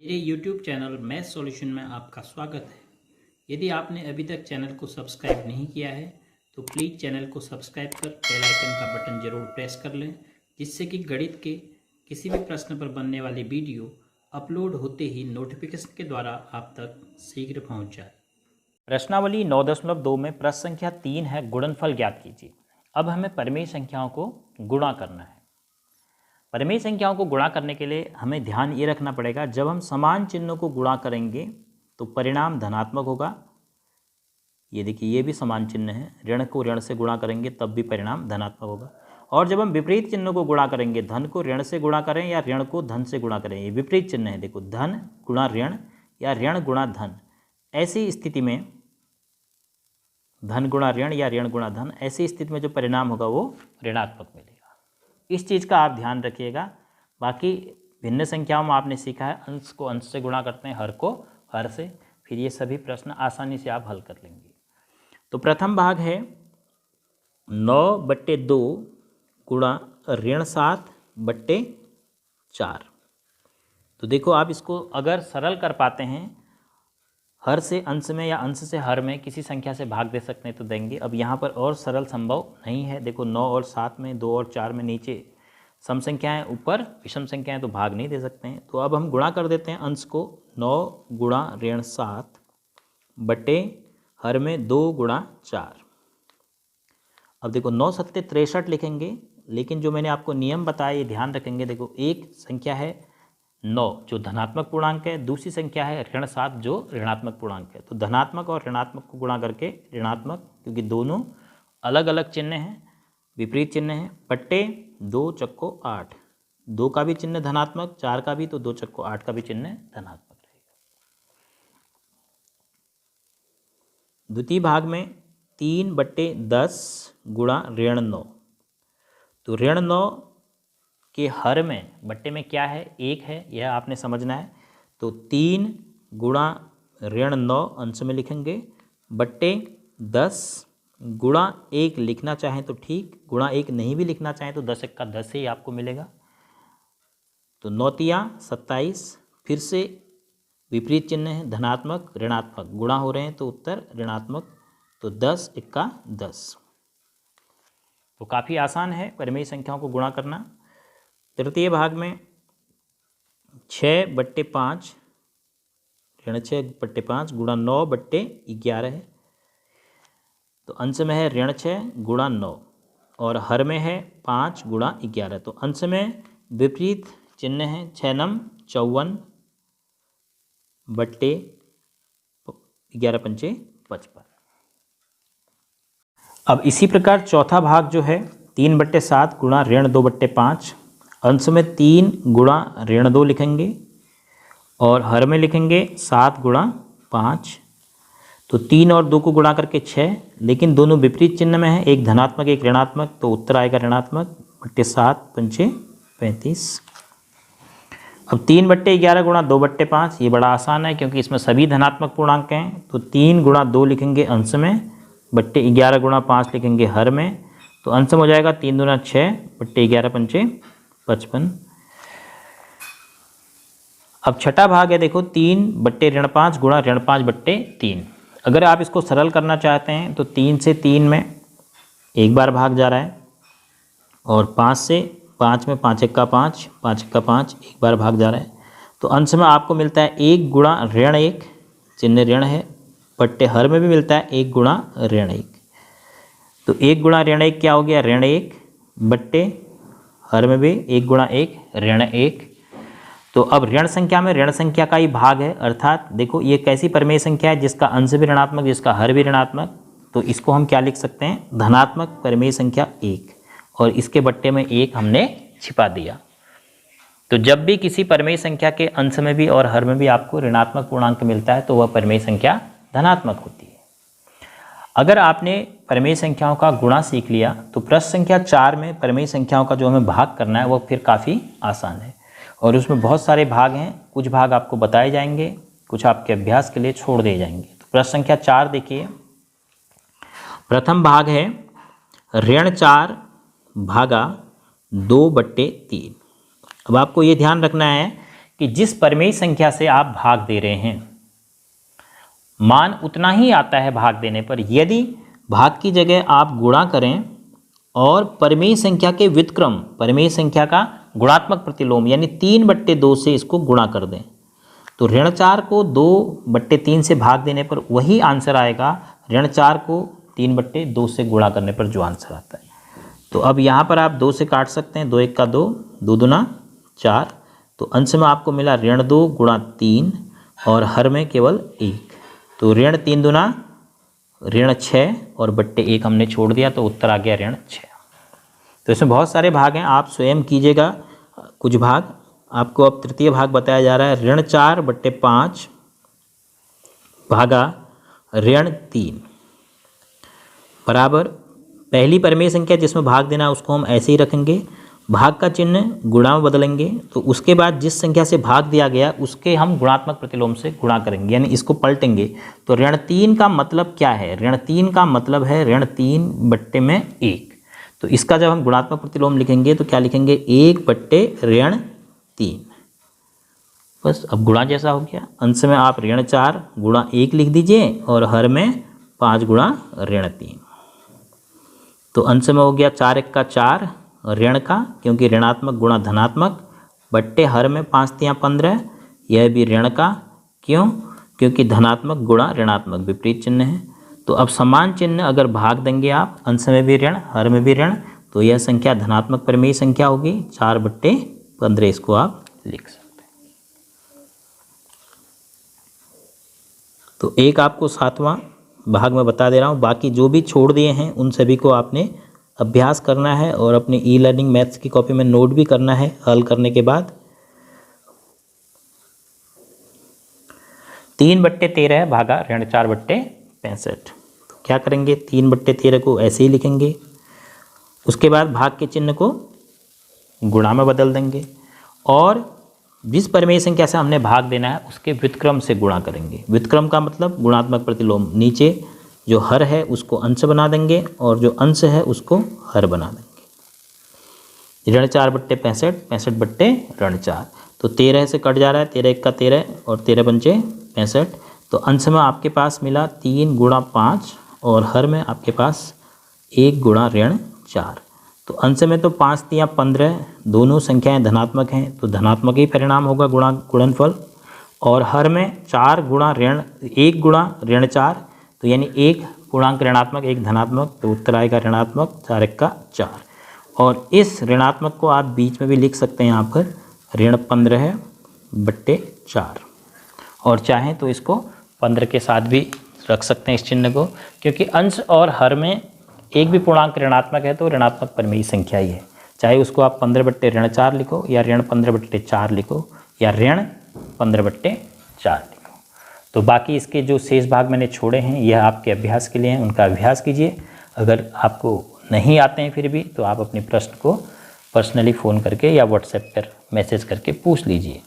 मेरे YouTube channel math solution में आपका स्वागत है। यदि आपने अभी तक चैनल को सब्सक्राइब नहीं किया है तो प्लीज़ चैनल को सब्सक्राइब कर बेल आइकन का बटन ज़रूर प्रेस कर लें, जिससे कि गणित के किसी भी प्रश्न पर बनने वाली वीडियो अपलोड होते ही नोटिफिकेशन के द्वारा आप तक शीघ्र पहुंच जाए। प्रश्नावली 9.2 में प्रश्न संख्या 3 है, गुणनफल ज्ञात कीजिए। अब हमें परिमेय संख्याओं को गुणा करना है। परिमेय संख्याओं को गुणा करने के लिए हमें ध्यान ये रखना पड़ेगा, जब हम समान चिन्हों को गुणा करेंगे तो परिणाम धनात्मक होगा। ये देखिए, ये भी समान चिन्ह है, ऋण को ऋण से गुणा करेंगे तब भी परिणाम धनात्मक होगा। और जब हम विपरीत चिन्हों को गुणा करेंगे, धन को ऋण से गुणा करें या ऋण को धन से गुणा करें, ये विपरीत चिन्ह है। देखो, धन गुणा ऋण या ऋण गुणा धन, ऐसी स्थिति में धन गुणा ऋण या ऋण गुणा धन, ऐसी स्थिति में जो परिणाम होगा वो ऋणात्मक मिलेगा। इस चीज़ का आप ध्यान रखिएगा। बाकी भिन्न संख्याओं में आपने सीखा है, अंश को अंश से गुणा करते हैं, हर को हर से, फिर ये सभी प्रश्न आसानी से आप हल कर लेंगे। तो प्रथम भाग है 9/2 गुणा ऋण 7/4। तो देखो, आप इसको अगर सरल कर पाते हैं, हर से अंश में या अंश से हर में किसी संख्या से भाग दे सकते हैं तो देंगे। अब यहाँ पर और सरल संभव नहीं है। देखो, 9 और 7 में, 2 और 4 में नीचे सम संख्याएं, ऊपर विषम संख्याएं, तो भाग नहीं दे सकते हैं। तो अब हम गुणा कर देते हैं अंश को। 9 गुणा ऋण 7 बटे हर में 2 गुणा 4। अब देखो, 9 सत्ते 63 लिखेंगे, लेकिन जो मैंने आपको नियम बताया ये ध्यान रखेंगे। देखो, एक संख्या है 9 जो धनात्मक पूर्णांक है, दूसरी संख्या है ऋण 7 जो ऋणात्मक पूर्णांक है। तो धनात्मक और ऋणात्मक को गुणा करके ऋणात्मक, क्योंकि दोनों अलग अलग चिन्ह हैं, विपरीत चिन्ह हैं, बट्टे 2 चक्को 8, 2 का भी चिन्ह धनात्मक, 4 का भी, तो 2 चक्को 8 का भी चिन्ह धनात्मक रहेगा। द्वितीय भाग में 3/10 गुणा ऋण 9। तो ऋण 9 के हर में, बट्टे में क्या है, 1 है, यह आपने समझना है। तो 3 गुणा ऋण 9 अंश में लिखेंगे, बट्टे 10 गुणा 1 लिखना चाहें तो ठीक, गुणा 1 नहीं भी लिखना चाहें तो 10 का 10 ही आपको मिलेगा। तो 9 तिया 27, फिर से विपरीत चिन्ह है, धनात्मक ऋणात्मक गुणा हो रहे हैं तो उत्तर ऋणात्मक। तो 10 का 10। तो काफ़ी आसान है परिमेय संख्याओं को गुणा करना। तृतीय भाग में 6/5 ऋण 6/5 गुणा 9/11 है। तो अंश में है ऋण 6 गुणा 9 और हर में है 5 गुणा 11। तो अंश में विपरीत चिन्ह है, 6 नम 54 बट्टे 11 पंचे 55। अब इसी प्रकार चौथा भाग जो है 3/7 गुणा ऋण 2/5, अंश में 3 गुणा ऋण 2 लिखेंगे और हर में लिखेंगे 7 गुणा 5। तो 3 और 2 को गुणा करके 6, लेकिन दोनों विपरीत चिन्ह में है, एक धनात्मक एक ऋणात्मक, तो उत्तर आएगा ऋणात्मक, बट्टे 7 पंचे 35। अब 3/11 गुणा 2/5, ये बड़ा आसान है क्योंकि इसमें सभी धनात्मक पूर्णांक हैं। तो 3 गुणा 2 लिखेंगे अंश में, बट्टे 11 गुणा 5 लिखेंगे हर में। तो अंश में हो जाएगा 3 दूना 6 बट्टे 11 पंचे 55। अब छठा भाग है, देखो 3/5 गुणा ऋण 5/3। अगर आप इसको सरल करना चाहते हैं तो 3 से 3 में एक बार भाग जा रहा है, और 5 से 5 में 5 का 5, 5 का 5 एक बार भाग जा रहा है। तो अंश में आपको मिलता है 1 गुणा ऋण 1, चिन्ह ऋण है, बट्टे हर में भी मिलता है 1 गुणा ऋण 1। तो 1 गुणा ऋण 1 क्या हो गया, ऋण 1, बट्टे हर में भी 1 गुणा 1 ऋण 1। तो अब ऋण संख्या में ऋण संख्या का ही भाग है, अर्थात देखो ये कैसी परिमेय संख्या है जिसका अंश भी ऋणात्मक, जिसका हर भी ऋणात्मक। तो इसको हम क्या लिख सकते हैं, धनात्मक परिमेय संख्या 1, और इसके बट्टे में 1 हमने छिपा दिया। तो जब भी किसी परिमेय संख्या के अंश में भी और हर में भी आपको ऋणात्मक पूर्णांक मिलता है तो वह परिमेय संख्या धनात्मक होती है। अगर आपने परिमेय संख्याओं का गुणा सीख लिया तो प्रश्न संख्या 4 में परिमेय संख्याओं का जो हमें भाग करना है वो फिर काफ़ी आसान है, और उसमें बहुत सारे भाग हैं। कुछ भाग आपको बताए जाएंगे, कुछ आपके अभ्यास के लिए छोड़ दिए जाएंगे। तो प्रश्न संख्या 4 देखिए, प्रथम भाग है ऋण 4 भागा 2/3। अब आपको ये ध्यान रखना है कि जिस परिमेय संख्या से आप भाग दे रहे हैं मान उतना ही आता है भाग देने पर। यदि भाग की जगह आप गुणा करें और परिमेय संख्या के व्युत्क्रम, परिमेय संख्या का गुणात्मक प्रतिलोम यानी 3/2 से इसको गुणा कर दें, तो ऋण 4 को 2/3 से भाग देने पर वही आंसर आएगा ऋण 4 को 3/2 से गुणा करने पर जो आंसर आता है। तो अब यहाँ पर आप 2 से काट सकते हैं, 2 1 का 2, 2 दूना 4, तो अंश में आपको मिला ऋण 2 गुणा 3 और हर में केवल 1, तो ऋण 3 दूना ऋण 6 और बट्टे 1 हमने छोड़ दिया, तो उत्तर आ गया ऋण 6। तो इसमें बहुत सारे भाग हैं, आप स्वयं कीजिएगा कुछ भाग। आपको अब तृतीय भाग बताया जा रहा है, ऋण 4/5 भागा ऋण 3 बराबर पहली परिमेय संख्या जिसमें भाग देना है उसको हम ऐसे ही रखेंगे, भाग का चिन्ह गुणा में बदलेंगे, तो उसके बाद जिस संख्या से भाग दिया गया उसके हम गुणात्मक प्रतिलोम से गुणा करेंगे, यानी इसको पलटेंगे। तो ऋण 3 का मतलब क्या है? ऋण 3 का मतलब है ऋण 3/1। तो इसका जब हम गुणात्मक प्रतिलोम लिखेंगे तो क्या लिखेंगे? 1/3। बस अब गुणा जैसा हो गया। अंश में आप ऋण 4 गुणा 1 लिख दीजिए और हर में 5 गुणा ऋण 3। तो अंश में हो गया 4 1 का 4 ऋण का, क्योंकि ऋणात्मक गुणा धनात्मक, बट्टे हर में 5 3 15, यह भी ऋण का। क्यों? क्योंकि धनात्मक गुणा ऋणात्मक विपरीत चिन्ह है। तो अब समान चिन्ह अगर भाग देंगे आप, अंश में भी ऋण हर में भी ऋण, तो यह संख्या धनात्मक परिमेय संख्या होगी 4/15, इसको आप लिख सकते हैं। तो एक आपको 7वां भाग में बता दे रहा हूँ, बाकी जो भी छोड़ दिए हैं उन सभी को आपने अभ्यास करना है और अपनी ई-लर्निंग मैथ्स की कॉपी में नोट भी करना है हल करने के बाद। 3/13 भागा ऋण 4/65। तो क्या करेंगे? 3/13 को ऐसे ही लिखेंगे, उसके बाद भाग के चिन्ह को गुणा में बदल देंगे और जिस परिमेय संख्या से हमने भाग देना है उसके व्युत्क्रम से गुणा करेंगे। व्युत्क्रम का मतलब गुणात्मक प्रतिलोम, नीचे जो हर है उसको अंश बना देंगे और जो अंश है उसको हर बना देंगे। ऋण 4/65, 65/ऋण 4, तो 13 से कट जा रहा है, 13 1 का 13 और 13 पंचे 65। तो अंश में आपके पास मिला 3 गुणा 5 और हर में आपके पास 1 गुणा ऋण 4। तो अंश में तो 5 3 15, दोनों संख्याएं धनात्मक हैं तो धनात्मक ही परिणाम होगा गुणनफल, और हर में 1 गुणा ऋण 4, तो यानी 1 पूर्णांक ऋणात्मक 1 धनात्मक, तो उत्तर आएगा ऋणात्मक 4 1 का 4। और इस ऋणात्मक को आप बीच में भी लिख सकते हैं यहाँ पर ऋण 15/4, और चाहें तो इसको 15 के साथ भी रख सकते हैं इस चिन्ह को, क्योंकि अंश और हर में एक भी पूर्णांक ऋणात्मक है तो ऋणात्मक परिमेय संख्या ही है। चाहे उसको आप 15/ऋण 4 लिखो या ऋण 15/4 लिखो या ऋण 15/4 लिखो। तो बाकी इसके जो शेष भाग मैंने छोड़े हैं यह आपके अभ्यास के लिए हैं, उनका अभ्यास कीजिए। अगर आपको नहीं आते हैं फिर भी तो आप अपने प्रश्न को पर्सनली फ़ोन करके या व्हाट्सएप पर मैसेज करके पूछ लीजिए।